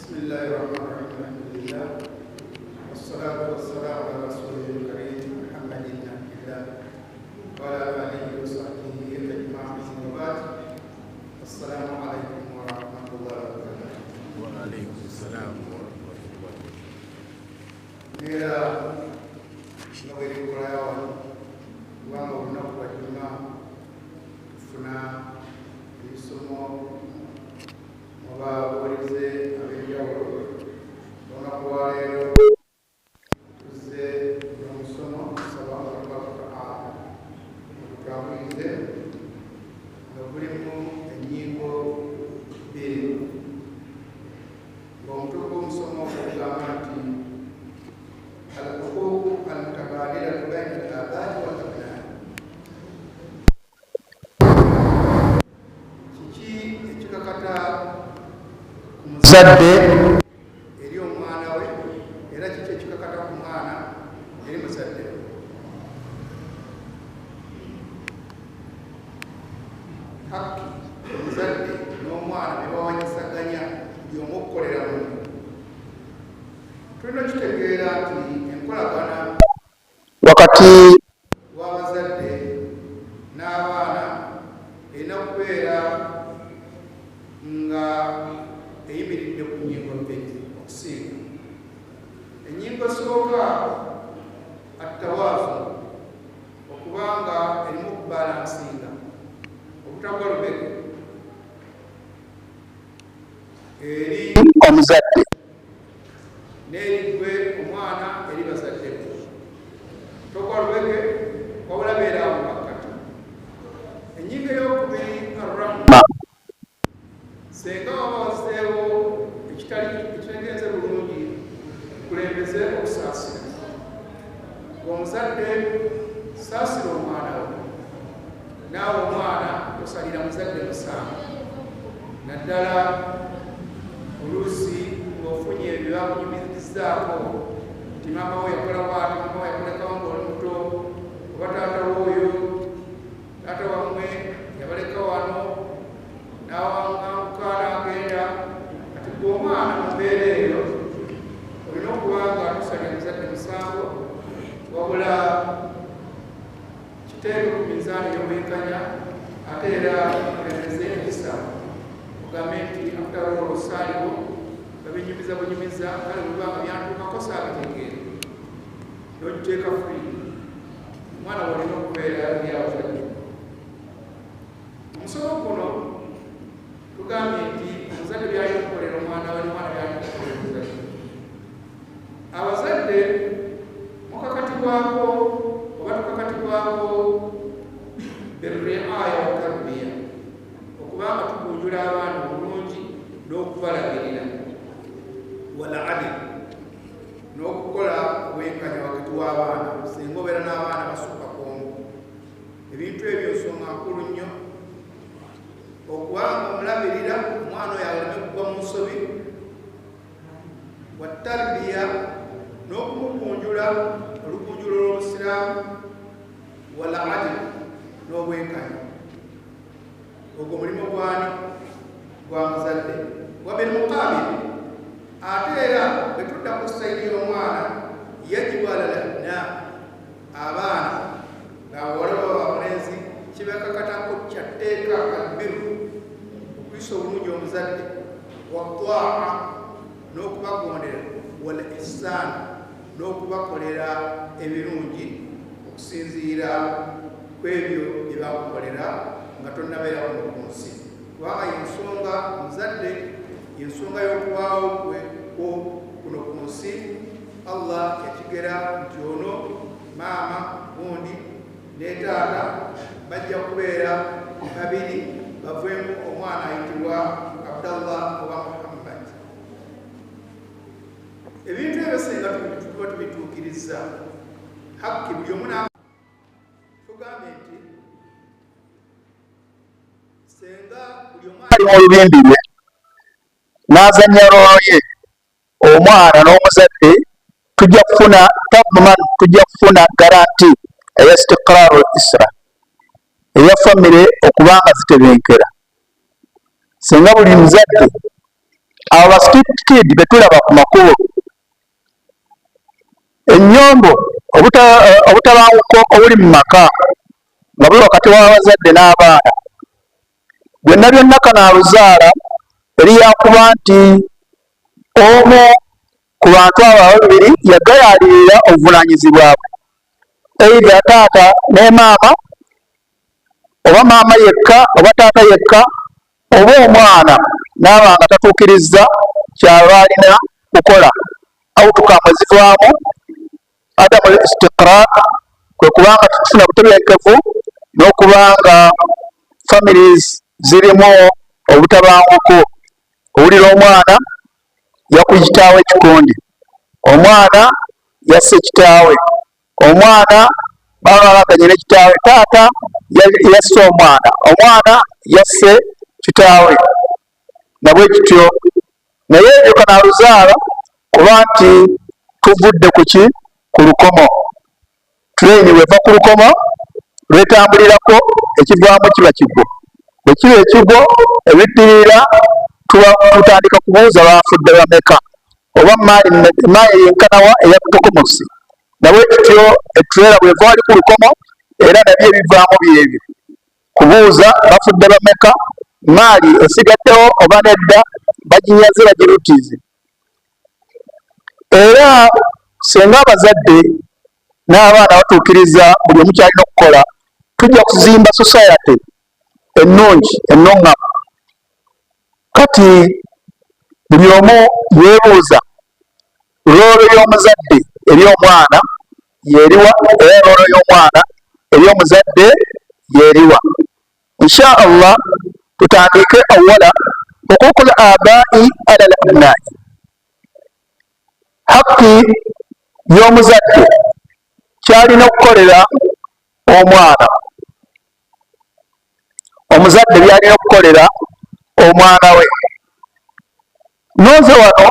بسم الله الرحمن الرحيم الحمد لله والصلاة والسلام على رسوله الكريم محمد بن عبد الله وعلى آله وصحبه أجمعين وبعد السلام عليكم ورحمة الله وبركاته. وعليكم السلام ورحمة الله وبركاته. إلى نويل القرآن ونقوى الجماعة فنا يسمو وبابوليزي أبيجاو ونقوى ليلو تزي ونسمو سبحان الله تعالى وكاميزي نبرمو النيمو بيرو ومتوكم سمو فقاماتي الحقوق المتبادلة بين الآباء والأبناء. Zadde eri omwana we era kiki ekikakata ku mwana eri muzadde we. Haki omuzadde n'omwana ne bawanyisaganya by'omu okukolera mu tulina kitegeera nti enkolagana wakati w'abazadde n'abaana erina kubeera nga eyimiridde ku nnyingo bbiri okusinga. Ennyingo esooka attawaafu okubanga erimu okubalansinga obutagwa lubega eri omuzadde n'erigwe omwana eri bazadde be. Togwa lubege wabula beera awo makkati. Ennyingo ey'okubiri arrahma senga waba wazeewo ekitegeeze bulungi kulembeze okusaasira. Omuzadde saasira omwana we, naawe omwana osalira muzadde musango, naddala oluusi ng'ofunye ebyo bakunyumirizaako nti maama we yakola bwati, maama we yakolekawo ng'oli muto, oba taata w'oyo, taata wammwe yabaleka wano n'awangamuka n'agenda. Kati gwe omwana mu mbeera eyo olina okuba nga tusalira muzadde musango, wabula kiteeke ku minzaani ey'obwenkanya ate era kulembeze ekisa ogambe nti akutala olusaaliwo babinyumiza bunyumiza kale bwebanga byantuukako saabitegeera n'ogiteeka fuli. Omwana walina okubeera byabazadde. Omusomo guno tugambye nti omuzadde byalina okukolera omwana we n'omwana byalina okukolera omuzadde. Abazadde mukakatibwako oba tukakatibwako birriaya wa tarbiya, okubanga tugunjula abaana obulungi n'okubalagirira, wal adil n'okukola obwenkanya wakati w'abaana. Singa obeera n'abaana basukka kw'omu, ebintu ebyo nsonga nkulu nnyo okubanga omulabirira omwana oyo aleme kugwa mu nsobi, wa tarbiya n'okumugunjula olugunjulo lw'obusiraamu, wal adil n'obwenkanya. Ogwo mulimu gwani? Gwa muzadde. Wa bil muqaabil ate era bwe tudda ku sayidi y'omwana yajibu alal abnaa, abaana ng'abawala baba bamulenzi kibakakatako kya tteeka albiru okuyisa obulungi omuzadde, wa taa n'okubagondera, wal ihsaan n'okubakolera ebirungi okusinziira ku ebyo bye bakukolera nga tonnabeerawo ku nsi. Kubanga yensonga omuzadde yensonga y'okubaawo kwe kuno ku nsi. Allah yakigera nti ono maama gundi ne taata bajja kubeera babiri baveemu omwana ayitibwa Abdallah oba Muhammad. Ebintu ebyo singa tuba tubituukiriza hakki buli omu tugambe nti senga buli omwana ali mu lubimbi lwe n'azannya roolo ye, omwana n'omuzadde tujja kufuna garanti eya istiqraaru isra, eya famire okubanga zitebenkera. Singa buli muzadde abo ba street kid betulaba ku makubo, ennyombo, obutabanguko obuli mu maka nga buli wakati w'abazadde n'abaana, byonna byonna kano aluzaala eri yakuba nti omu ku bantu abo ababiri yagayaalirira obuvunaanyizibwa bwe, either taata ne maama, oba maama yekka oba taata yekka, oba omwana n'aba nga tatuukiriza kyaba alina kukola. outcome ezivaamu adamu istiqrar, kwe kubanga tutufuna butebenkevu n'okubanga families zirimu obutabanguko. Owulira omwana yakuba kitaawe ekikundi, omwana yasse kitaawe, omwana babalaganye ne kitaawe, taata yasse omwana, omwana yasse kitaawe, nabwe kityo. Naye ebyo kana aluzaala kuba nti tuvudde ku ki? Ku lukomo. Train weva ku lukomo lwetambulirako, ekivaamu kiba kigwo. Bwe kiba ekigwo, ebiddirira tutandika kubuuza bafudde bameka, oba maali yenkanawa eya tokomosi. Nabwe kityo etuleera bweva wali ku lukomo, era nabyo ebivaamu byebyo, kubuuza bafudde bameka, maali esigaddewo oba nedda baginyaze bagirutiize. Era senga abazadde n'abaana batuukiriza buli omu kyalina okukola, tujja kuzimba society ennungi ennungamu. Kati buli omu yeebuuza loolo y'omuzadde eri omwana yeeriwa, era loolo y'omwana eri omuzadde yeeriwa. Insha Allah tutandike awala hukukul abai ala al-abnai, hakki y'omuzadde kyalina okukolera omwana, omuzadde byalina okukolera omwana we. Nonze wano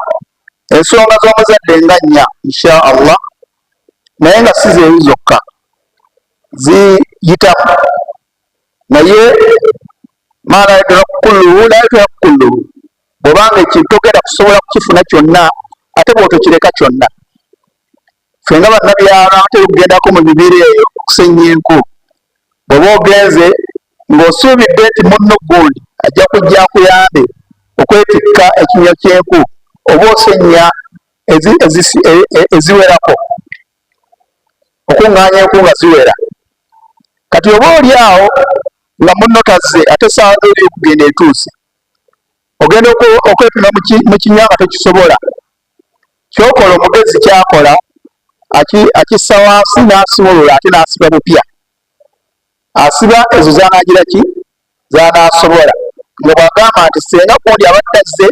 ensonga z'omuzadde nga nnya insha Allah, naye nga si zeezo zokka ziyitamu, naye maana yagera kukulluhu la yagera kukulluhu. Bw'obanga ekintu togenda kusobola kukifuna kyonna ate bw'otokireka kyonna. Ffe nga bannabyalo ate okugendako mu mibiri eyo okusenya enku, bw'oba ogenze ng'osuubidde nti munno gundi ajja kujja akuyambe okwetikka ekinywa ky'enku, oba osenya eziwerako, okuŋŋaanya enku nga ziwera. Kati oba oli awo nga munno tazze ate saawa z'oli okugenda etuuse, ogenda okwepima mu kinywa nga tokisobola, kyokola omugezi kyakola akissa wansi n'asimulula ate n'asiba bupya, asiba ezo zanagira ki? Zanaasobola. Nga bw'agamba nti senga gundi abadde azze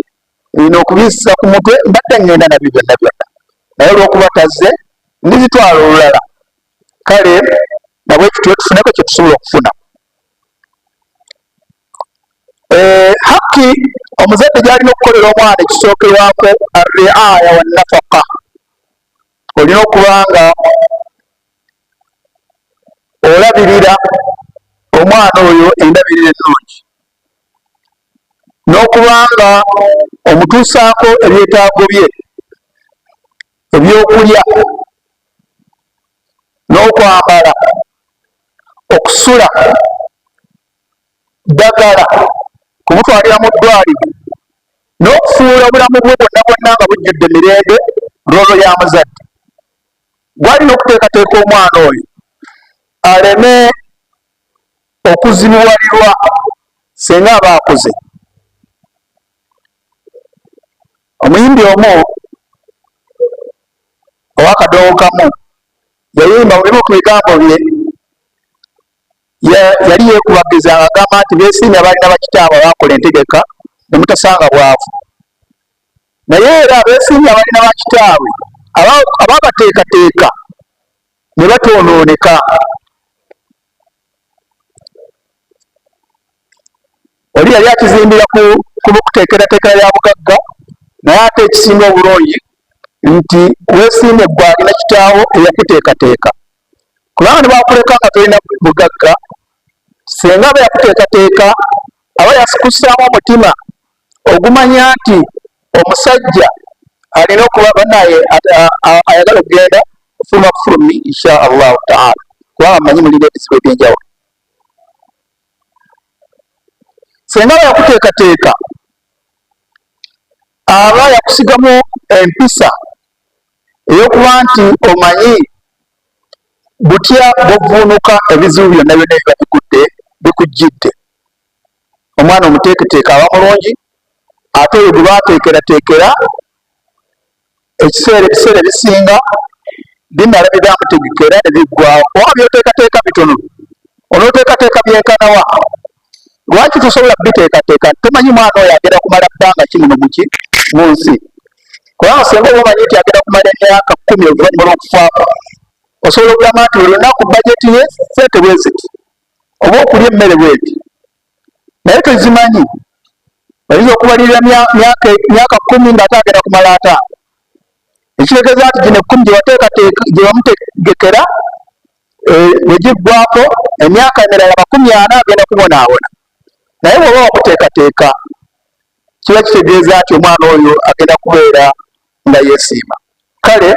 bino okubissa ku mutwe mbadde ngenda nabyo byonna byonna, naye olw'okuba tazze ndizitwala olulala. Kale nabwe kityo tufuneko kye tusobola okufuna. Hakki omuzadde gy'alina okukolera omwana ekisookerwako arriaya wa nafaka, olina okuba nga olabirira omwana oyo endabirira ennungi, n'okuba nga omutuusaako ebyetaago bye ebyokulya n'okwambala, okusula, ddagala, kumutwalira mu ddwaliro, n'okufuula obulamu bwe bwonna bwonna nga bujjudde mirembe, loolo ya muzadde. Gwalina okuteekateeka omwana oyo aleme okuzibuwalirwa senga aba akuze. Omuyimbi omu ow'akadoogo kamu yayimba mulimu ku bigambo bye, yali yeekubagiza agamba nti beesiimye abalina bakitaabwe abakola entegeka ne mutasanga bwavu, naye era abeesiimye abalina bakitaabwe ababateekateeka ne batoonooneka. Oli yali akizimbira ku kuteekerateekera bya bugagga, naye ate ekisinga obulungi nti weesiimye gwe alina kitaawo eyakuteekateeka. Kubanga ne bakuleka nga tolina bugagga, senga aba yakuteekateeka aba yasikussaamu omutima ogumanya nti omusajja alina okuba bannaye ayagala okugenda ofuluma kufulumi insha allahu taala kubanga manyi mulina ebizibu ebyenjawulo. Senga yakuteekateeka aba yakusigamu empisa ey'okuba nti omanyi butya bwovuunuka ebizibu byonna byonna biba bikujjidde. Omwana omuteeketeeka aba mulungi, ate oyo gwe baateekerateekera ebiseera ebisinga binala bye byamutegekera ne biggwawo. Oba byoteekateeka bitono onooteekateeka byenkanawa. Lwaki tosobola kubiteekateeka? Tomanyi mwana oyo agenda kumala bbanga ki muno mu nsi. Kubanga singa oba omanyi nti agenda kumala emyaka 10 oluvannyuma lw'okufaako, osobola okugamba nti buli lunaku bajeti ye sente bwe ziti oba okulya emmere bweti, naye tozimanyi. Oyinza okubalirira myaka 10 ng'ate agenda kumala 5. Ekitegeeza nti gino 10 gye bamutegekera bwe giggwaako emyaka emirala 40 agenda kubonaabona. Naye bw'oba wakuteekateeka kiba kitegeeza nti omwana oyo agenda kubeera nga yeesiima. Kale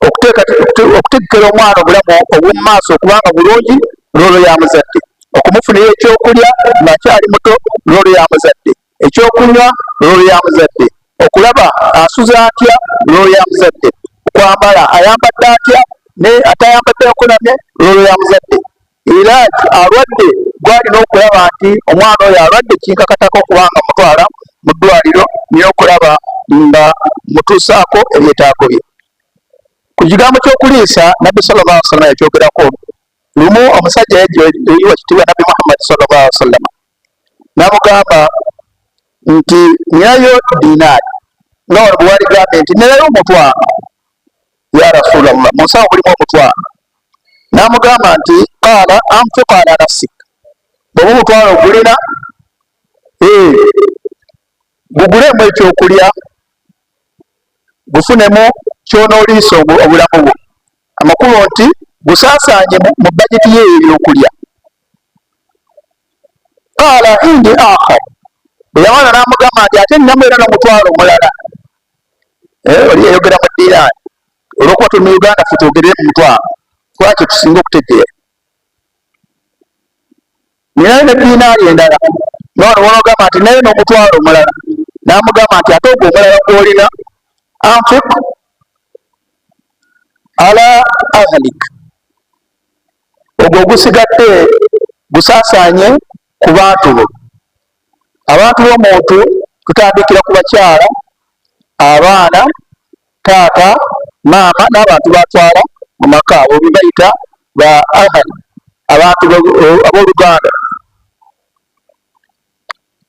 okutegekera omwana obulamu obw'omu maaso okubanga bulungi loolo ya muzadde, okumufunira ekyokulya ng'akyali muto loolo ya muzadde, ekyokunywa loolo ya muzadde, okulaba asuza atya loolo ya muzadde, okwambala ayambadde atya ne atayambadde akunamye loolo ya muzadde, era alwadde gwalina okulaba nti omwana oyo alwadde kinkakatako okubanga mutwala mu ddwaliro niyo okulaba nga mutuusaako ebyetaago bye. Ku kigambo ky'okuliisa Nabbi sallallahu alaihi wasallam yakyogerako. Lumu omusajja yajja eri wakitiibwa Nabbi Muhammad sallallahu alaihi wasallam n'amugamba nti ninayo dinaari nga wano bwe waligambye nti ninayo omutwalo ya Rasulallah, mu nsawo mulimu omutwalo. N'amugamba nti qaala anfiq ala nafsik, bw'oba omutwalo ogulina gugulemu ekyokulya, gufunemu kyonooliisa obulamu bwo. Amakulu nti gusaasaanye mu bajeti ye ebyokulya. Qaala indi akhar, bwe yamala n'amugamba nti ate nnamuera n'omutwalo omulala. Oli yayogera mu dinaari, olw'okuba tuli mu Uganda ffe twogerere mu mutwalo lwaki tusinga okutegeera. Ninayo ne dinaari endala, n'ono wonogamba nti nayo n'omutwalo omulala. N'amugamba nti ate ogwo omulala gw'olina anfiq ala ahlik, ogwo gusigadde gusaasaanye ku bantu bo. Abantu b'omuntu tutandikira ku bakyala, abaana, taata, maama n'abantu batwala mu maka, abo be bayita ba ahal, abantu ab'oluganda.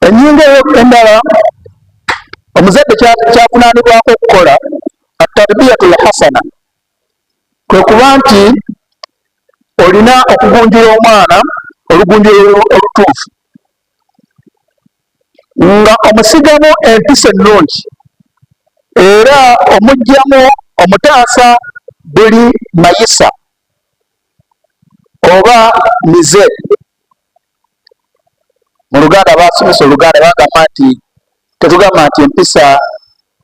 Ennyingo endala omuzadde kyakunaanibwako okukola at-tarbiyatul hasana, kwe kuba nti olina okugunjula omwana olugunjulo olutuufu, nga omusigamu empisa ennungi era omugyamu omutaasa buli mayisa oba mize. Mu Luganda baasomesa Oluganda bagamba nti tetugamba nti empisa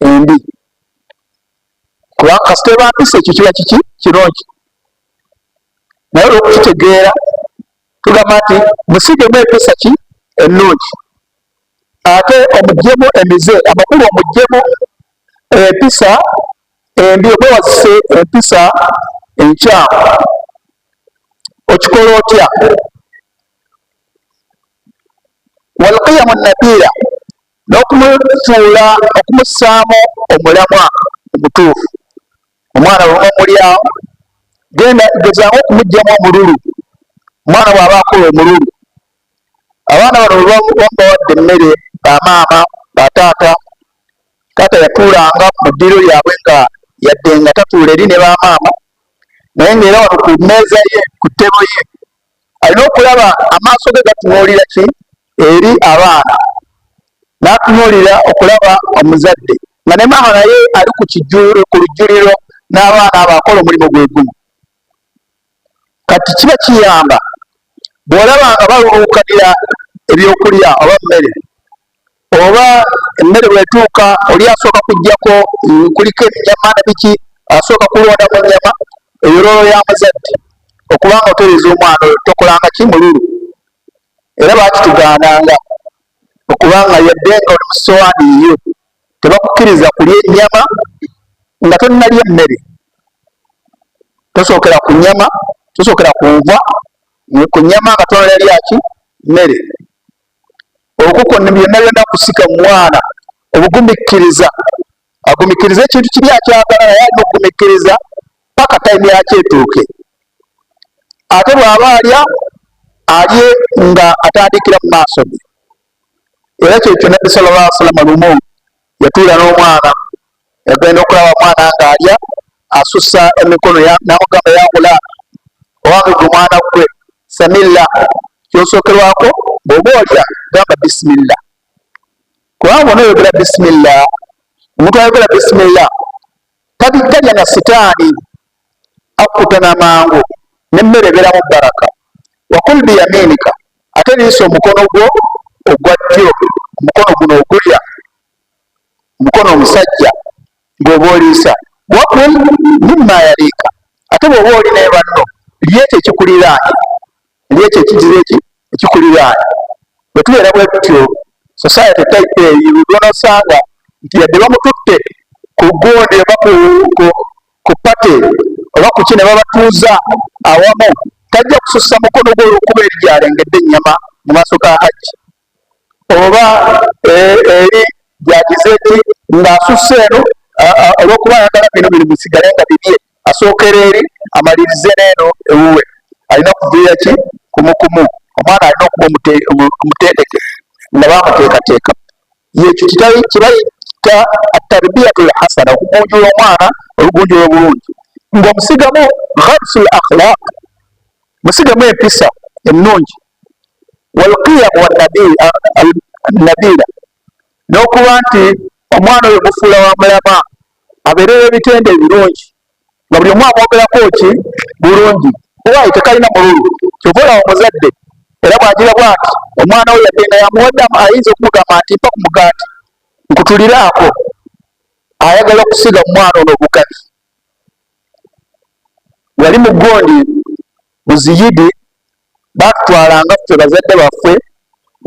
embi, kubanga kasita eba mpisa ekyo kiba kiki kirungi, naye olw'okukitegeera tugamba nti musigemu empisa ki ennungi ate omuggyemu emize. Amakulu omuggyemu empisa embi, obwewazise empisa enkyamu. Okikola otya? Walqiyamu nabila, n'okumufuula okumussaamu omulamwa omutuufu. Omwana bw'oba omulyawo gezaako okumuggyamu omululu. Omwana bw'aba akola omululu, abaana bano bamubawadde emmere, bamaama bataata, taata yatuulanga mu ddiro lyabwe nga yadde nga tatuula eri ne bamaama, naye ngaera wano ku mmeeza ye, ku ttebo ye alina okulaba amaaso ge gatunuulira ki eri abaana, n'atunuulira okulaba omuzadde, nga ne maama naye ali ku lujjuliro n'abaana abo akola omulimu gwe gumu. Kati kiba kiyamba bw'olaba nga baluluukanira ebyokulya oba mmere, oba emmere bwetuuka oli asooka kujjako kuliko ennyama nebiki asooka kulonda mu nnyama eyo loolo ya muzadde okubanga otereza omwana oyo tokolanga ki mululu era baakitugaananga okubanga yadde nga oli mu sowaani eyo tebakukkiriza kulya ennyama nga tonnalya emmere tosookera ku nnyama tosookera ku nva ku nnyama nga tonnalyaki mmere okuko byonna byonna kusika mu mwana obugumikkiriza agumikkiriza ekintu kiri akyagala naye alina okugumikkiriza paka tayimu yakyetuuke ate bw'aba alya alye nga atandikira mu maaso ge era kyekyo nabbi sallallahu alaihi wasallam lumu yatuula n'omwana yagenda okulaba omwana ng'alya asussa emikono n'amugamba yagula owange gwe mwana gwe samilla kyosookerwako bw'oba olya gamba bisimillah kubanga onoyogera bisimillah omuntu ayogera bisimillah talya na sitaani akkuta n'amangu n'emmere ebeeramu baraka wakul biyaminika ate liisa omukono gwo ogwa ddyo omukono guno ogulya omukono omusajja ng'oba oliisa wakul mimma yaliika ate bw'oba oli naye banno lyekyo ekikuliraanye lyekyo ekikuliraanye bwe tubeera bwe tutyo society type eyo lwonosanga nti yadde bamututte ku gundi oba ku pate oba ku kine babatuuza awamu tajja kusussa mukono gwe olwokuba eri gyalengedde ennyama mu maaso ga hajji oba eri gyagize eki ng'asussa eno olwokuba ayagala bino bisigale nga bibye asookera eri amalirize n'eno ewuwe alina okuviira ki kumukumu omwana alina okuba omutendeke nga bamuteekateeka yekyo kibayita atarbiyatu lhasana okugunjula omwana olugunjula obulungi ng'omusigamu gharsul akhlaq musigamu empisa ennungi walqiyamu nabila n'okuba nti omwana oyo mufuula wa mulama abeerera ebitende ebirungi nga buli omu amwogerako ki bulungi kubayi tekalina mululu kyova olawo omuzadde era bw'agira bw'ati omwana we yadde nga yamuwadde ayinza okumugamba nti mpa ku mugaati nkutuliraako ayagala okusiga mu mwana ono obugabi wali mu ggondi mu ziyidi baatutwalanga ffe bazadde baffe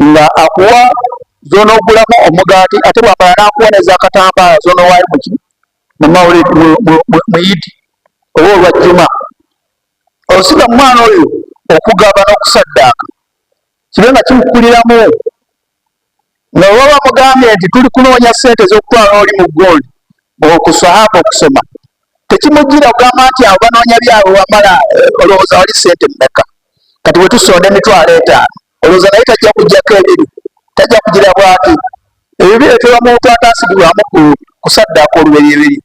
nga akuwa zonoogulamu omugaati ate bwamala n'akuwa n'ezakatambaala zonowaayo mu mawulidi mu yidi oba olwajjuma osiga mu mwana oyo okugaba n'okusaddaaka kibe nga kimukuliramu nga oba bamugambye nti tuli kunoonya ssente z'okutwala oli mu ggondi okusahaba okusoma tekimujjira okugamba nti abo banoonya byabwe wamala olowooza wali ssente mmeka kati bwe tusonda emitwalo 5 olowooza naye tajja kujjako ebiri tajja kugira bwati ebyo bireetera omuntu ataasigirwamu kusaddaaka olubereberye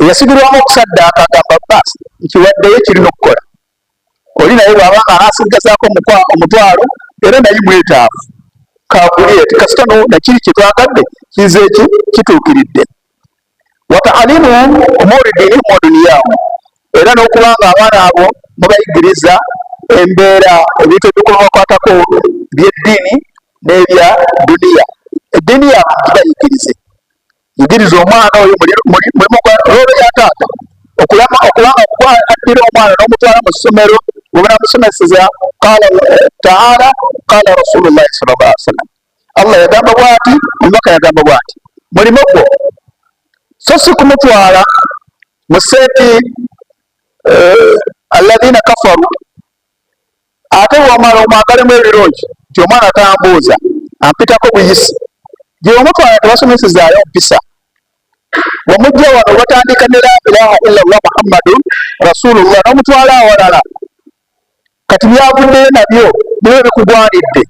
eyasigirwamu okusaddaaka agamba baasi nkiwaddeyo kirina okukola oli naye bw'abanga anaasigazaako omutwalo era naye mwetaavu kaagulire tikasita nakiri kye twagadde kize eki kituukiridde wataalimuhum umuri dinihim wa duniyahum era n'okubanga abaana abo mubayigiriza embeera ebintu ebikubakwatako by'eddiini n'ebya duniya eddiini yaabwe kibayigirize yigiriza omwana oyo mulimu gwa loolo ya taata okubanga addira omwana n'omutwala mu ssomero bwemunamusomeseza qala taala qala rasulullahi sallallahu alaihi wasallam allah yagamba bwati omubaka yagamba bwati mulimo gwo so si kumutwala mu seeti alladhina kafaru ate wamala omwagalemu ebirungi nti omwana atambuuza ampitako buyisi gye omutwala tebasomesezaayo mpisa wamujja wano batandika ne la ilaha illallah muhammadun rasulullah n'omutwala awalala kati byavuddeyo nabyo niwe bikugwanidde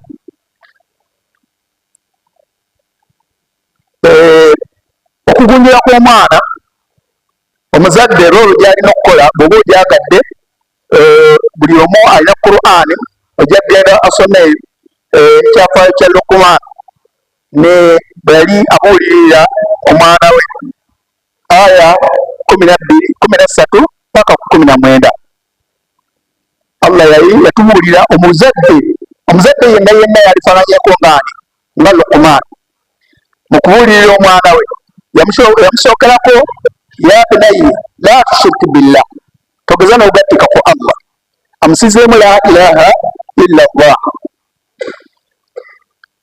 okugunjula kw'omwana omuzadde roolo gy'alina okukola bw'oba ogyagadde buli omu alina Qur'ani ojja kugenda asome ekyafaayo kya Luqman ne bwe yali abuulirira omwana we aya 13 paka 19 Allah yatubuulira omuzadde yenna yalifaananyeko ngaani nga Luqman mukubuulirira omwana we yamusookerako ya bunayi la tushiriki billah, togeza n'ogattika ku Allah, amusizeemu la ilaha illa Allah,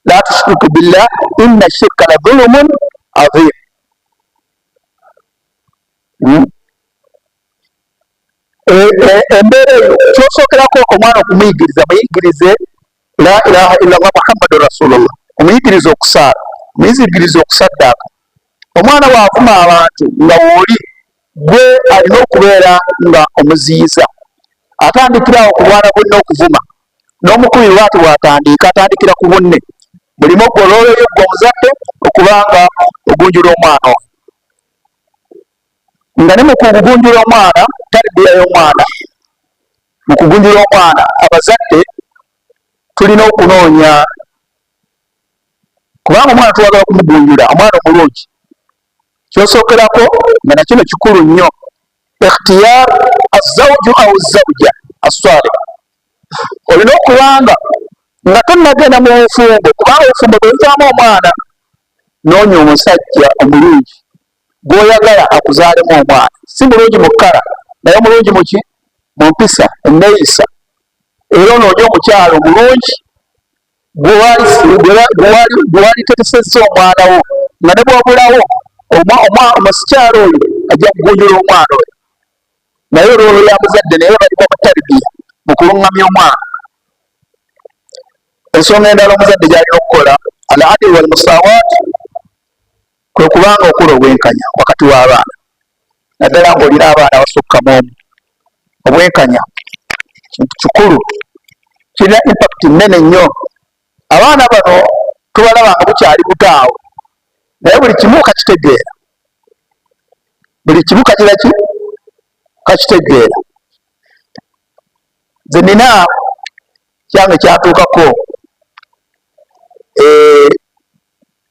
la tushiriki billah inna shirka la dhulumun adhim. Embeera eyo kyosookerako omwana okumuyigiriza, muyigirize la ilaha illa Allah muhammadu rasulullah, omuyigirize okusaala, omuyigirize okusaddaaka. Omwana bw'avuma abantu nga wooli gwe alina okubeera nga omuziyiza, atandikirawo ku bwana bwonna okuvuma, n'omukubi bw'ati bw'atandika atandikira ku bunne, mulimu ogolooleyo gwe omuzadde okubanga ogunjula omwana wo, nga ne mu kugunjula omwana tarbiya y'omwana, mu kugunjula omwana abazadde tulina okunoonya, kubanga omwana tuwagala kumugunjula, omwana omulungi kyosookerako nga nakino kikulu nnyo, ikhtiyar azawju au zawja assalih. Olina okubanga nga tonnagenda mu bufumbo, kubanga obufumbo bwevaamu omwana, noonya omusajja omulungi gwoyagala akuzaalemu omwana, si mulungi mu kkala naye mulungi muki mu mpisa enneeyisa, era onoonye omukyalo omulungi gwewalitetesezza omwana wo, nga ne bwabulawo omusikyalo oyo ajja kugunjula omwana oyo, naye olwolwo yamuzadde naye balimu omutaribiya mu kuluŋŋamya omwana. Ensonga endala omuzadde gy'alina okukola al adil wal musawat, kwe kubanga okola obwenkanya wakati w'abaana, naddala ng'olina abaana abasukkamu omu. Obwenkanya kintu kikulu, kirina impact nnene nnyo. Abaana bano tubalaba nga bukyali butaawo, naye buli kimu kakitegeera, buli kimu kagira ki kakitegeera. Nze nina kyange kyatuukako,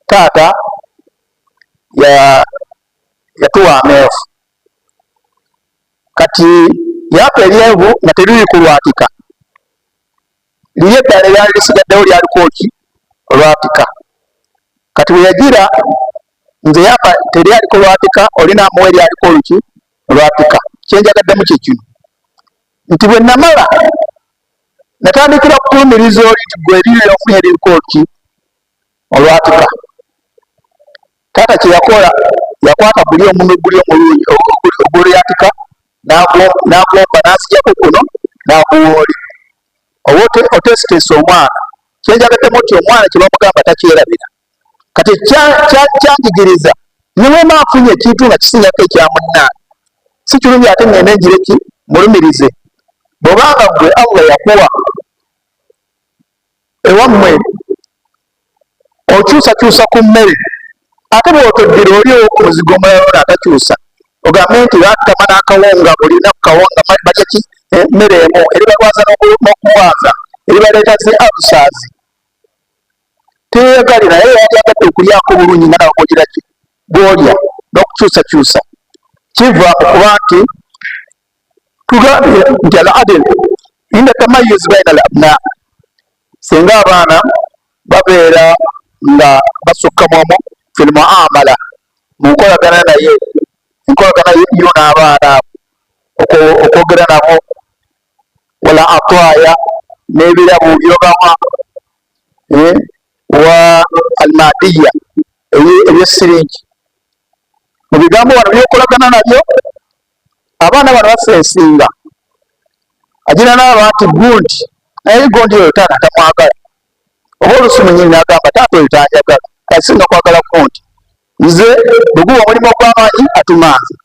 taata yatuwa ameefu, kati yapa eryevu nga teriri ku lwatika, liri eddala eryali lisigaddewo lyaliko ki olwatika, kati bwe yagira nze yapa teryaliko lwatika, olina amuwa eryaliko oluki olwatika. Kyenjagaddemu kye kino nti bwe namala natandikira kukulumiriza oli nti gwe eriri lyofunye eriko ki olwatika. Taata kye yakola yakwata buli omunwe guli omulungi ogulyatika n'agomba n'asigyako kuno n'akuwa oli, oba otesitesa omwana. Kyenjagaddemu nti omwana kye bamugamba takyerabira, kati kyanjigiriza ne bwe mba nfunye ekintu nga kisingako ekya munnaani, si kirungi ate ngende njire ki mulumirize. Bw'obanga gwe Allah yakuwa ewammwe okyusakyusa ku mmere, ate bw'otoddira oliwo ku muzigo omulala n'atakyusa, ogambe nti batama n'akawunga, olina ku kawunga balya ki emmere emu, eribalwaza n'okuwaza, eribaleeta zi ulcers, teyeegali naye yajagadde okulyako bulungi nga nawakogira ki bw'olya n'okukyusakyusa. Kiva mu kuba nti tugambye nti al adil inda tamayuz baina al abna, singa abaana babeera nga basukkamu fil muamala, mu nkolagana naye, enkolagana yo n'abaana okwogera nabo, wala atwaya n'ebirabo byobama wa almadiya ebyesiringi, mu bigambo wano byokolagana nabyo. Abaana bano basensinga, agira n'aba nti gundi naye gundi oyo taata tamwagala, oba olusumu nyini n'agamba taata oyo tanjagala, asinga kwagala gundi, nze bweguba omulimu ogw'amaanyi atumanze,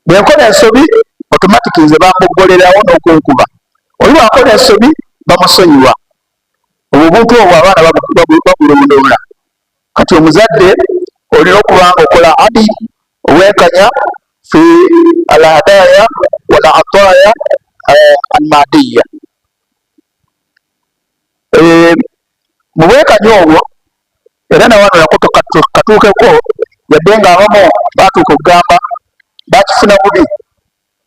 bwenkola ensobi automatic nze bamboggolerawo n'okunkuba, oli bwakola ensobi bamusonyiwa. Obwo buntu obwo abaana babulondoola. Kati omuzadde olina okuba nga okola adi obwenkanya fi al hadaya wal ataya al madiya. Mu bwenkanya obwo era nawano nako katuukeko, yadde nga abamu batuuka okugamba bakifuna bubi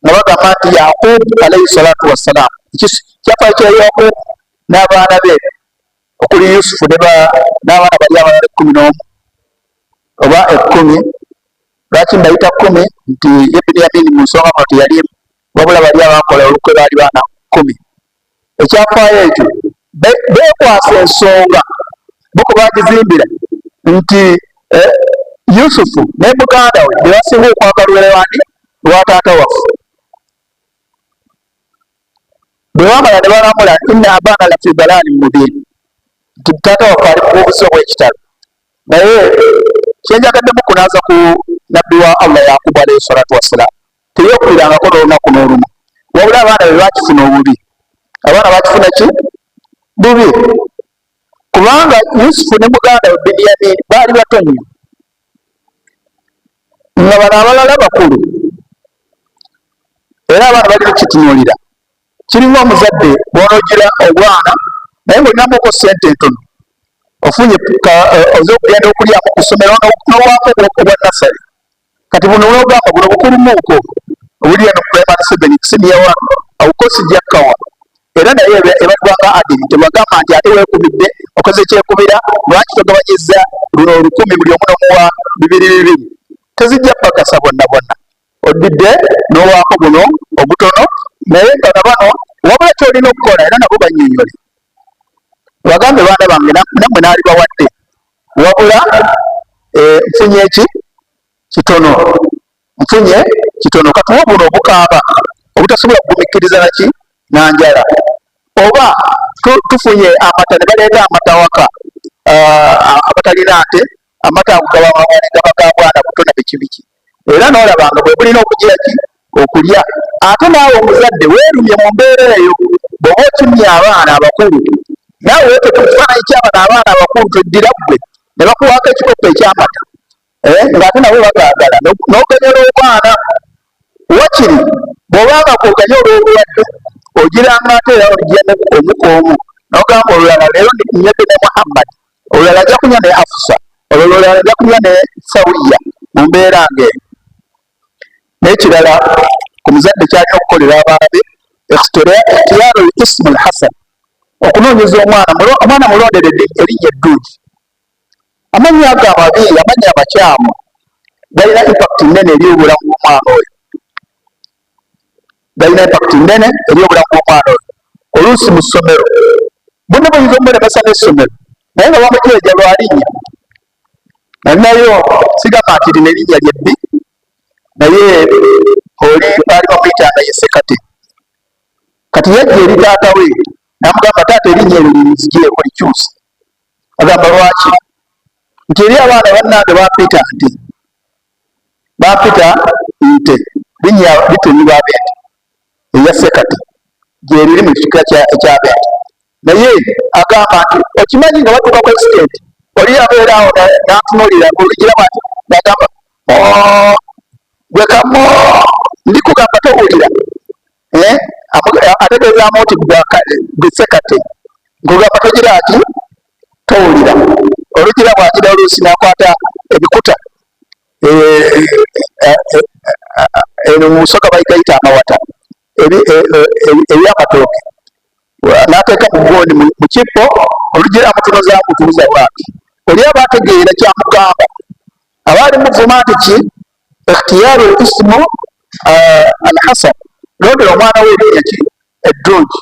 nga bagamba nti Yaqub alayhi salatu wassalam, kyafa kya Yaqub n'abaana be okuli Yusufu n'abaana bali abalala 11 oba 10. Lwaki mbayita 10? Nti ye Benyamini mu nsonga muno teyalimu, wabula bali abakola olukwe baali baana 10. Ekyafaayo ekyo beekwasa ensonga buko bagizimbira nti Yusufu ne muganda we be basinga okwagalwera wandi lwa taata waffe. Bwe baamala ne balamula inna abaana lafi dalaali mubiin, nti taata waffe ali mu bubuzi obw'ekitalo. Naye kyenjagaddemu kunaaza ku nabbi wa Allah Yakubu alayhi salatu wassalam, teyeekubirangako n'olunaku n'olumu, wabula abaana be baakifuna obubi. Abaana baakifuna ki? Bubi. Kubanga Yusufu ne muganda we Benyamini baali bato nnyo, nga bano abalala bakulu, era abaana bali kukitunuulira. Kirimu omuzadde bw'onoogira obwana naye ng'olinamuko ssente entono, ofunye oze okugenda okulyamu ku ssomero n'owaako obwa nasale. Kati buno olwogamba buno bukulumu buko obuli eno primary 7 senior 1 awukosi jakkawa, era naye ebalibwanga adini tebagamba nti ate weekubidde okoze ekyekubira lwaki togabanyizza luno 1000 buli omu n'omuwa 200. Tezijja ppakasa bonna bonna, oddidde n'owaako buno obutono. Naye nga nabano wabula kyolina okukola era nabo bannyonnyole, bagambe baana bange nammwe naali bawadde, wabula nfunye eki kitono, nfunye kitono. Katuwa buno obukaaba obutasobola kugumikkiriza naki nanjala, oba tufunye amata ne baleeta amata waka abatalina nte, amata ago gaba ga bwana buto na bikibiki, era n'olabanga bwe bulina okugira ki okulya. Ate naawe omuzadde weerumye mu mbeera eyo, bw'oba okimye abaana abakulu naawe weeteka ekifaananyi ky'abano abaana abakulu toddira ggwe ne bakuwaako ekikopo ekyamata ng'ate nabo bagaagala n'oganyola obwana. Wakiri bw'obanga k'oganyola obulwadde ogiranga ate era oligyamu omu n'ogamba olulala leero nnyedde ne Muhammad, olulala ajja kunywa ne Afusa, olulala ajja kunywa ne Sawiya mu mbeera ng'eyo. N'ekirala ku muzadde kyalina okukolera abaana be ikhtiyaaru al-ismu al-hasan, okunoonyeza omwana mulondere erinnya eddungi. Amannya ago amabi, amannya amakyamu galina impact nnene eri obulamu bw'omwana oyo, galina impact nnene eri obulamu bw'omwana oyo. Oluusi mu ssomero bunne buyinza omulemesa n'essomero naye nga bamujeeja lwalinnya, nalinayo sigamba nti lino erinnya lyebbi, naye oli baali bamuyitanga ye Sekate. Kati yajja eri taata we namugamba, taata erinnya eryo linzigye olikyusa. Agamba lwaki? Nti eri abaana bannange bampita nti bampita nte, linnya litunyibwa ab'ente eya Sekate gyeriri mu kikira eky'ab'ente. Naye agamba nti okimanyi nga batuuka ku extent oli abeera awo n'antunuulira olugiramu ati n'agamba gwe kamo ndikugamba towulira, ategeezaamu nti gwe Sekate nkugamba togira ati towulira. Olugira bw'agira oluusi n'akwata ebikuta eno mu Busoga bayigayita amawata eby'amatooke, n'ateeka mu ggoondi mu kippo, olugira amutunuzaamu tuuza bwati. Oli aba ategeera kyamugamba, abaali muvuma nti ki ikhtiyaaru al-ismu al-hasan, londera omwana we erinnya ki eddungi.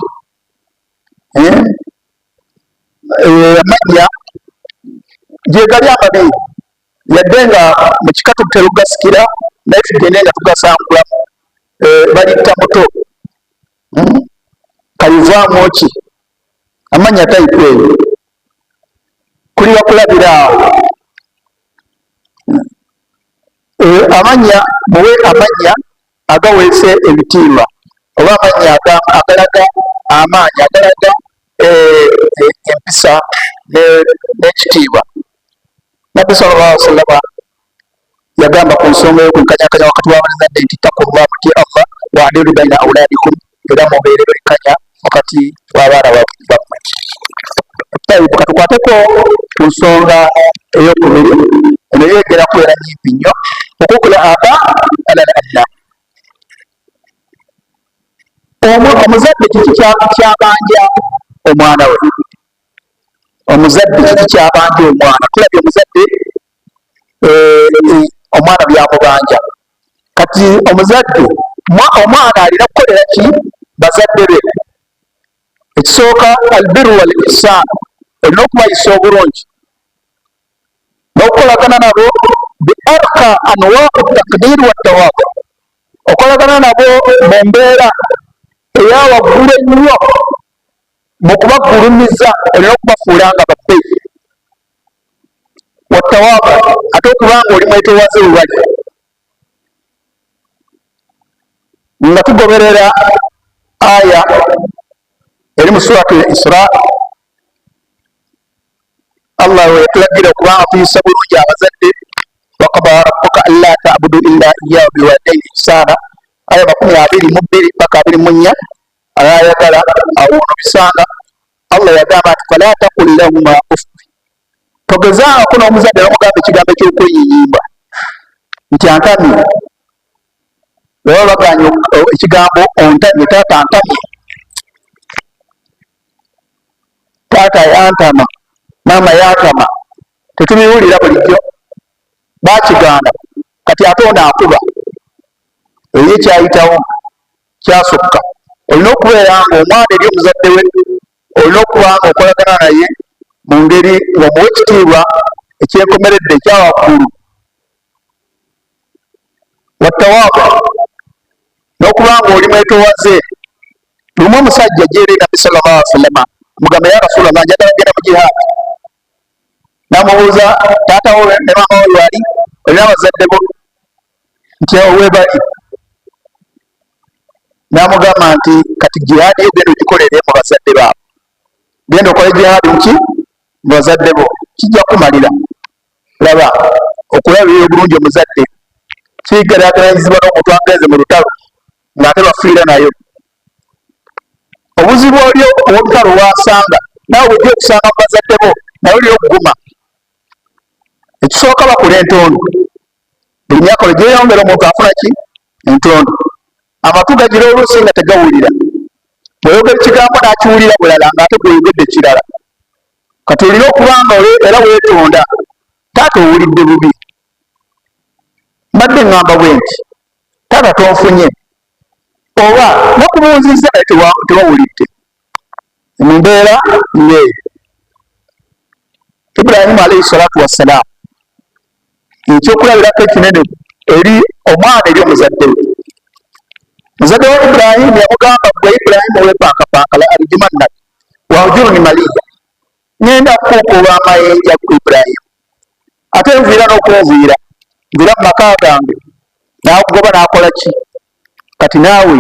Amannya gyegali amabi yadde nga mu kikatu terugasikira naye tugende nga tugasangulamu. Balita muto kalivaamu ki, amannya tayipu eyo kuli bakulabira awo. Amannya muwe amannya agaweese ebitiibwa oba amannya agalaga amaanyi, agalaga empisa n'ekitiibwa. Nabbi sallallahu alaihi wasallam yagamba ku nsonga y'okwenkanyakanya wakati w'abazadde nti ittaqullaha, mutye Allah, wa'dilu baina awladikum, era mubeere benkanya wakati w'abaana bammwe. Katukwateko ku nsonga ey'okubiri, eno yeegera kubeera nyimpi nnyo, okukula aba alal abna. Omuzadde kiki kyabanja omwana we? Omuzadde kiki kyabanja omwana? Tulabye omuzadde omwana byamubanja. Kati omuzadde omwana alina kukolera ki bazadde be? Ekisooka albiru wal ihsan, olina okubayisa obulungi n'okukolagana nabo bi arka anwau takdir wa tawadu, okolagana nabo mu mbeera eyawaggulu ennyo mu kubagulumiza, olina okubafuula nga babbeeyi watawadu, ate okubanga oli mwetowaze webali. Nga tugoberera aya eri mu suratu Isra, Allah yatulagira okubanga tuyisa bulungi abazadde. Waqada rabbuka alla ta'budu illa iyyahu biwalidayni ihsana, aya 22 mpaka 24 ayayagala awono bisanga. Allah yagamba nti fala taqul lahuma uff, togezaako n'omuzadde n'omugamba ekigambo eky'okweyinyimba nti antamye. Baba baganye ekigambo ontamye, taata antamye, taata yantama, maama yantama, tetubiwulira bulijjo, bakigaana. Kati ate ono akuba eri kyayitawo kyasukka. Olina okubeera nga omwana eri omuzadde we, olina okuba nga okolagana naye mu ngeri ng'omuwa ekitiibwa ekyenkomeredde ekyawaggulu. Wattawaabu, n'okuba nga oli mwetowaze. Lumu omusajja gyeri Nabbi sallallahu alaihi wasallam mugamba, ya Rasulallah, njagala genda mu jihaad. Namubuuza taata wo ne maama wo wali, olina abazadde bo nti webali? Namugamba nti kati jihaadi yo genda ogikolere mu bazadde baabo, genda okole jihaadi muki mu bazadde bo, kijja kumalira. Laba okulabirira obulungi omuzadde kigeraageranyizibwa n'omuntu agenze mu lutalo ng'ate bafiira nayo. Obuzibu oli obw'olutalo wasanga nawe bw'ojja okusanga mu bazadde bo naye oli okuguma. Ekisooka bakula entondo, buli myaka olwo gyeyongera omuntu afuna ki? Entondo. Amatu gagira oluusi nga tegawulira, bw'oyogera ekigambo n'akiwulira bulala ng'ate bw'oyogedde kirala. Kati olina okuba nga era weetonda, taata owulidde bubi. Mbadde ngamba bwe nti taata tonfunye, oba n'okubuuzizza naye tewawulidde. Mu mbeera ng'eyo Ibrahimu alayhi salatu wassalaamu ekyokulabirako ekinene eri omwana eri omuzadde we. Muzadde wa Ibrahimu yamugamba, gwe Ibrahimu weepankapanka la arjumannak wahjurni maliya, ngenda kukuuba amayinja ku Ibrahimu, ate nviira n'okunviira, nviira mu maka gange. N'akugoba n'akola ki? Kati naawe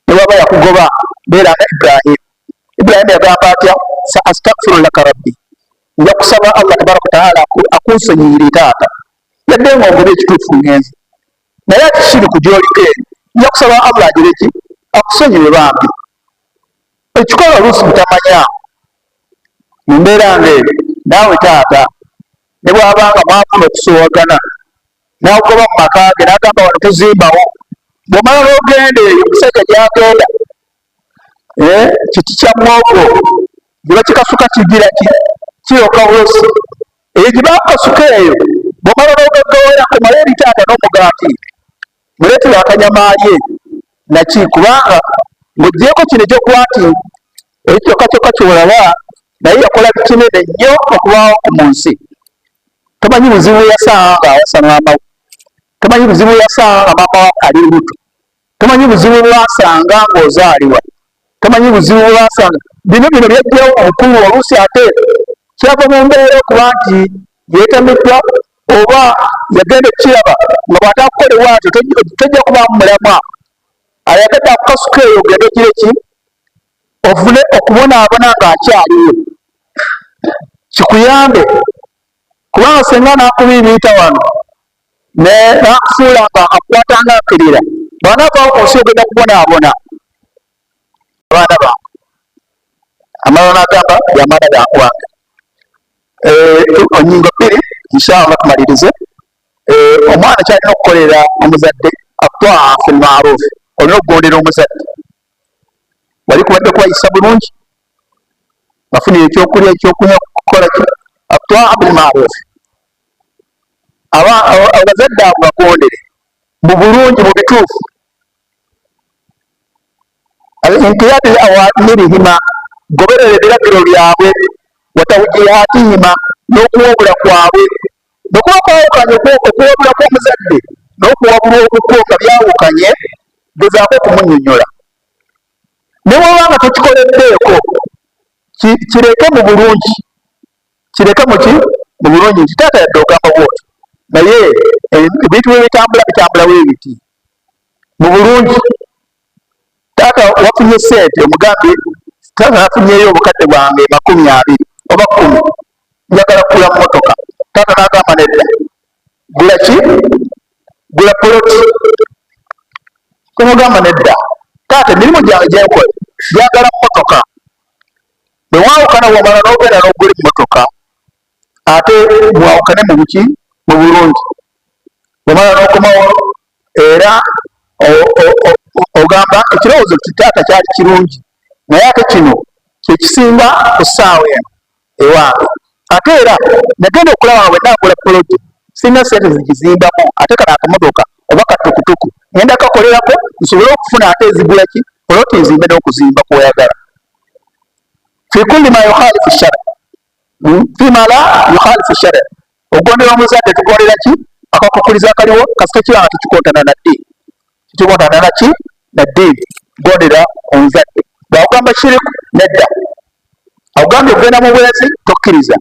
ne waba yakugoba beera nga Ibrahimu. Ibrahimu yagamba atya? Sa astaghfiru laka rabbi, nja kusaba Allah tabaraka wataala akunsonyiire taata, yadde nga ogoba ekituufu ngenzi, naye ati shiriku gy'oliko eri, nja kusaba Allah agire ki? Akusonyiwe bambi. Ekikola oluusi butamanya mu mbeera ng'eyo. Naawe taata ne bw'abanga mwafuna okusoowagana n'akugoba mu maka ge n'agamba wano tozimbawo, bw'omala n'ogenda eyo omusajja gy'agenda kiti kya mwoko gye bakikasuka kigira ki? Kiyoka bulosi. Eyo gye bakasuka eyo bw'omala n'ogaggawera kumala eri taata n'omugaati, muleetera akanyamaalye naki, kubanga ng'oggyeko kino ekyokuba nti ekikyokka kyokka ky'olaba naye yakola kinene nnyo okubaawo mu nsi. Tomanyi buzibu yasanga ng'awasa maama we, tomanyi buzibu yasanga nga maama we ali lubuto, tomanyi buzibu bwasanga ng'ozaalibwa, tomanyi buzibu bwasanga. Bino byajjawo obukulu oluusi ate kyava mu mbeera okuba nti yeetamiddwa oba yagenda okukiraba nga bw'atakukola bw'atyo tojja kubaamu mulamwa. Ayagadde akukasuka eyo ogenda ogire ki? Ofune okubonaabona ng'akyaliwo, kikuyambe. Kubanga senga n'akubiibiita wano n'akufuula nga akukwata ng'akkirira, bw'anaavaawo ku nsi ogenda kubonaabona. Abaana bange amala n'agamba byamaana gange. Onyingo 2 inshallah tumalirize. Omwana kyalina okukolera omuzadde atwaa fil ma'ruf, olina okugondera omuzadde. Wali kubadde kwayisa bulungi, bafunire ekyokulya ekyokunywa, kukola ki? Atwaa bil ma'ruf. abazadde abo bagondere mu bulungi mu bituufu. Al-inqiyad li-awaamirihima, goberera ebiragiro byabwe, wa tawjihatihima, n'okuwabula kwabwe. Nokuba kwawukanye okuwabula kw'omuzadde n'okuwabula okukwo nga byawukanye, gezaako okumunnyonnyola. Ne bw'oba nga tokikoleddeeko, kireke mu bulungi, kireke mu bulungi nti taata yadde ogamba bwoti, naye ebintu bwe bitambula weebiti mu bulungi. Taata wafunye ssente, omugambye taata nafunyeyo obukadde bwange 20 oba 10, njagala kugula mmotoka. Taata n'agamba nedda, gula ki? Gula poloti. Tomugamba nedda, taata emirimu gyange gyenkola njagala mmotoka. Bwe mwawukana wamala n'ogenda n'ogula emmotoka, ate mwawukane mu buki? Mu bulungi. Wamala n'okomawo era ogamba ekirowoozo kiti taata kyali kirungi, naye ate kino kyekisinga ku ssaawa eno ewange. Ate era nagenda okulaba bwe naagula poloti sirina ssente zigizimbamu, ate kana akamotoka oba katukutuku ngenda kakolerako nsobole okufuna ate ezigula ki? Poloti nzimbe n'okuzimba kw'oyagala. Fi kulli ma yukhalifu shara, fima la yukhalifu shara. Ogondera omuzadde tugondera ki? Akakukuliza akaliwo kasita kiba nga tekikontana na ddiini, tekikontana na ki? Na ddiini. Gondera omuzadde. Bw'akugamba shiriku, nedda. Akugambye okugenda mu bwezi, tokkiriza.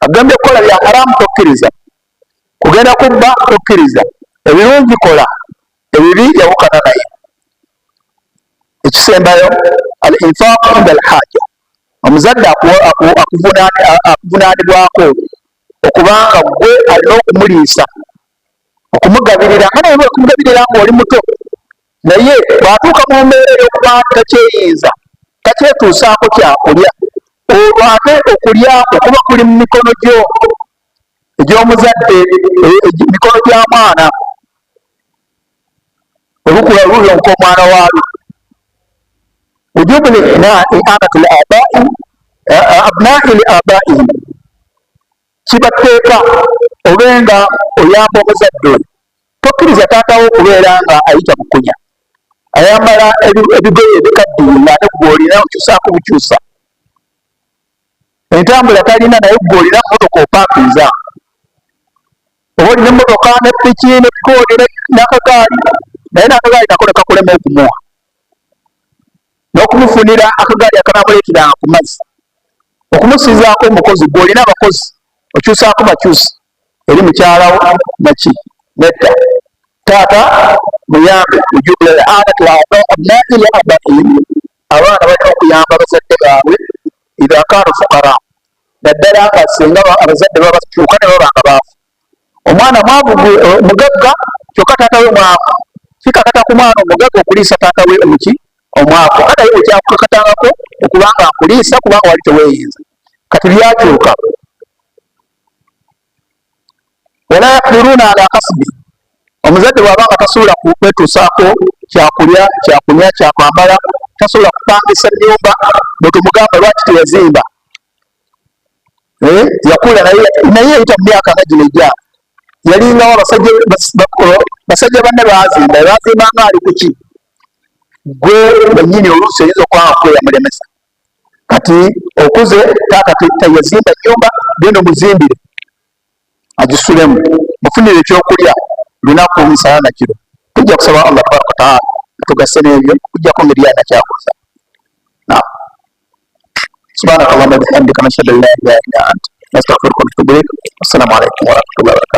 Akugambye okukola bya haramu, tokkiriza. Kugenda kubba, tokkiriza. Ebirungi kola, ebibi yawukana naye. Ekisembayo al-infaq inda al-haja. Omuzadde akuvunaanibwako okubanga gwe alina okumuliisa, okumugabirira, nga naye okumugabirira ng'oli muto, naye bw'atuuka mu mbeera ey'okuba takyeyinza, takyetuusaako kyakulya, olwo ate okulyako kuba kuli mu mikono gyo egy'omuzadde, emikono gya mwana. Olukula lulyo nk'omwana waalwo. Wujubu i'anatu abnaa'i li abaa'ihim. Kibateeka obenga oyamba omuzadde oyo. Tokkiriza taatawo okubeera nga ayita bukunya, ayambala ebigoye ebikaddiye ng'ate gw'olina okyusaako bukyusa. Entambula talina naye gw'olina mmotoka opaakinza. Oba olina emmotoka ne piki ne koodi n'akagaali, naye n'akagaali nako ne kakolemu okumuwa, n'okumufunira akagaali akanaamuleeteranga ku mazzi, okumusizaako omukozi. Gw'olina abakozi okyusaako bakyusi eri mukyalawo naki? Nedda. Taata muyambe. Ujubula i'anatu abnaa'i li abaa'ihim. Abaana balina okuyamba abazadde baabwe idha kaanu fuqara, naddala nga singa abazadde babakyuka ne baba nga baafu. Omwana mugagga kyokka taata we mwavu. Kikakata ku mwana omugagga okuliisa taata we omuki? Omwavu. Kata ye ekyakukakatangako okubanga akuliisa kubanga wali teweeyinza. Kati byakyuka. Wala yaqdiruuna ala kasbi. Omuzadde bw'abanga tasobola kwetuusaako kyakulya, kyakunywa, kyakwambala, tasobola kupangisa nnyumba, bwe tumugamba lwaki teyazimba. Yakula naye yayita mu myaka nga gino ejja. Yalingawo basajja banne bazimba nga ali ku ki? Gwe bennyini oluusi oyinza okwanga kweyamulemesa. Kati okuze taata teyazimba nnyumba, genda omuzimbire agisulemu, mufunire ekyokulya lunaku misana na kiro. Tujja kusaba Allah tabaraka wa taala atugase n'ebyo, tujjako ngeri yana kyakoza. Subhanaka Allahumma bihamdika nashhadu an la ilaha illa anta nastaghfiruka wa natubu ilayk. Assalamu alaykum wa rahmatullahi wa barakatuh.